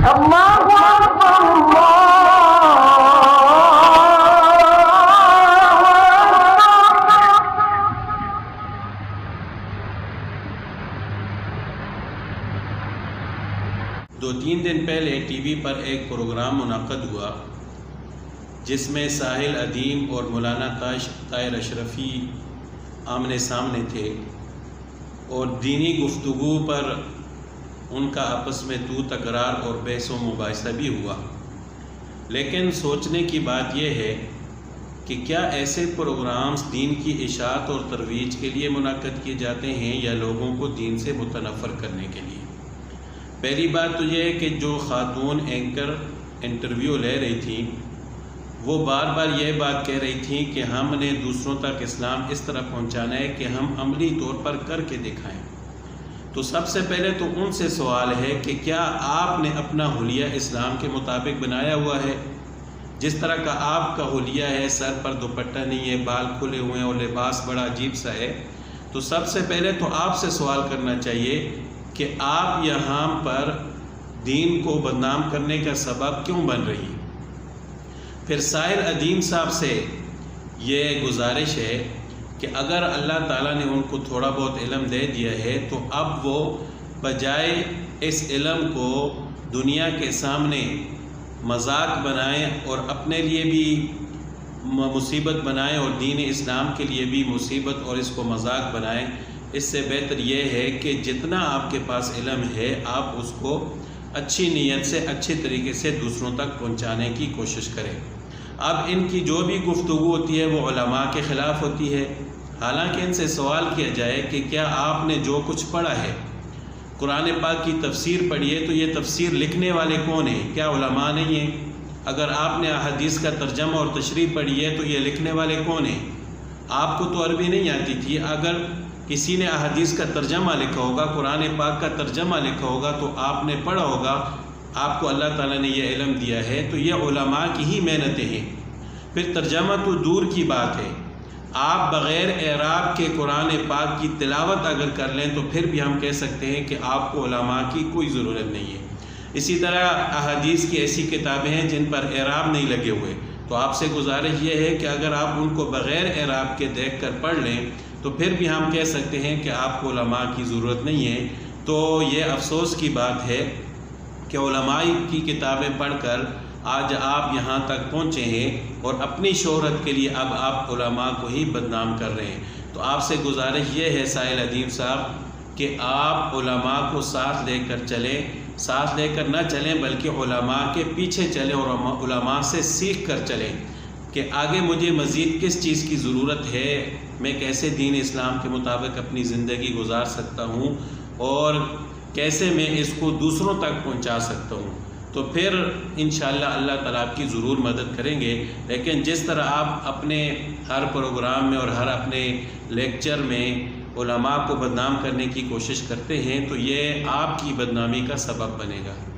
دو تین دن پہلے T V پر ایک پروگرام منعقد ہوا جس میں ساحل ادیم اور مولانا طاہر اشرفی آمنے سامنے تھے اور دینی گفتگو پر ان کا آپس میں تو تکرار اور بحث و مباحثہ بھی ہوا۔ لیکن سوچنے کی بات یہ ہے کہ کیا ایسے پروگرامز دین کی اشاعت اور ترویج کے لیے منعقد کیے جاتے ہیں یا لوگوں کو دین سے متنفر کرنے کے لیے؟ پہلی بات تو یہ ہے کہ جو خاتون اینکر انٹرویو لے رہی تھیں وہ بار بار یہ بات کہہ رہی تھیں کہ ہم نے دوسروں تک اسلام اس طرح پہنچانا ہے کہ ہم عملی طور پر کر کے دکھائیں۔ تو سب سے پہلے تو ان سے سوال ہے کہ کیا آپ نے اپنا حلیہ اسلام کے مطابق بنایا ہوا ہے؟ جس طرح کا آپ کا حلیہ ہے، سر پر دوپٹہ نہیں ہے، بال کھلے ہوئے ہیں اور لباس بڑا عجیب سا ہے، تو سب سے پہلے تو آپ سے سوال کرنا چاہیے کہ آپ یہاں پر دین کو بدنام کرنے کا سبب کیوں بن رہی ہیں؟ پھر ساحل ادیم صاحب سے یہ گزارش ہے کہ اگر اللہ تعالیٰ نے ان کو تھوڑا بہت علم دے دیا ہے تو اب وہ بجائے اس علم کو دنیا کے سامنے مذاق بنائیں اور اپنے لیے بھی مصیبت بنائیں اور دین اسلام کے لیے بھی مصیبت اور اس کو مذاق بنائیں، اس سے بہتر یہ ہے کہ جتنا آپ کے پاس علم ہے آپ اس کو اچھی نیت سے اچھے طریقے سے دوسروں تک پہنچانے کی کوشش کریں۔ اب ان کی جو بھی گفتگو ہوتی ہے وہ علماء کے خلاف ہوتی ہے، حالانکہ ان سے سوال کیا جائے کہ کیا آپ نے جو کچھ پڑھا ہے، قرآن پاک کی تفسیر پڑھی ہے، تو یہ تفسیر لکھنے والے کون ہیں؟ کیا علماء نہیں ہیں؟ اگر آپ نے احادیث کا ترجمہ اور تشریح پڑھی ہے تو یہ لکھنے والے کون ہیں؟ آپ کو تو عربی نہیں آتی تھی، اگر کسی نے احادیث کا ترجمہ لکھا ہوگا، قرآن پاک کا ترجمہ لکھا ہوگا تو آپ نے پڑھا ہوگا، آپ کو اللہ تعالیٰ نے یہ علم دیا ہے، تو یہ علماء کی ہی محنتیں ہیں۔ پھر ترجمہ تو دور کی بات ہے، آپ بغیر اعراب کے قرآن پاک کی تلاوت اگر کر لیں تو پھر بھی ہم کہہ سکتے ہیں کہ آپ کو علماء کی کوئی ضرورت نہیں ہے۔ اسی طرح احادیث کی ایسی کتابیں ہیں جن پر اعراب نہیں لگے ہوئے، تو آپ سے گزارش یہ ہے کہ اگر آپ ان کو بغیر اعراب کے دیکھ کر پڑھ لیں تو پھر بھی ہم کہہ سکتے ہیں کہ آپ کو علماء کی ضرورت نہیں ہے۔ تو یہ افسوس کی بات ہے کہ علماء کی کتابیں پڑھ کر آج آپ یہاں تک پہنچے ہیں اور اپنی شہرت کے لیے اب آپ علماء کو ہی بدنام کر رہے ہیں۔ تو آپ سے گزارش یہ ہے ساحل ادیم صاحب کہ آپ علماء کو ساتھ لے کر چلیں، ساتھ لے کر نہ چلیں بلکہ علماء کے پیچھے چلیں اور علماء سے سیکھ کر چلیں کہ آگے مجھے مزید کس چیز کی ضرورت ہے، میں کیسے دین اسلام کے مطابق اپنی زندگی گزار سکتا ہوں اور کیسے میں اس کو دوسروں تک پہنچا سکتا ہوں۔ تو پھر انشاءاللہ اللہ تعالیٰ آپ کی ضرور مدد کریں گے۔ لیکن جس طرح آپ اپنے ہر پروگرام میں اور ہر اپنے لیکچر میں علماء کو بدنام کرنے کی کوشش کرتے ہیں تو یہ آپ کی بدنامی کا سبب بنے گا۔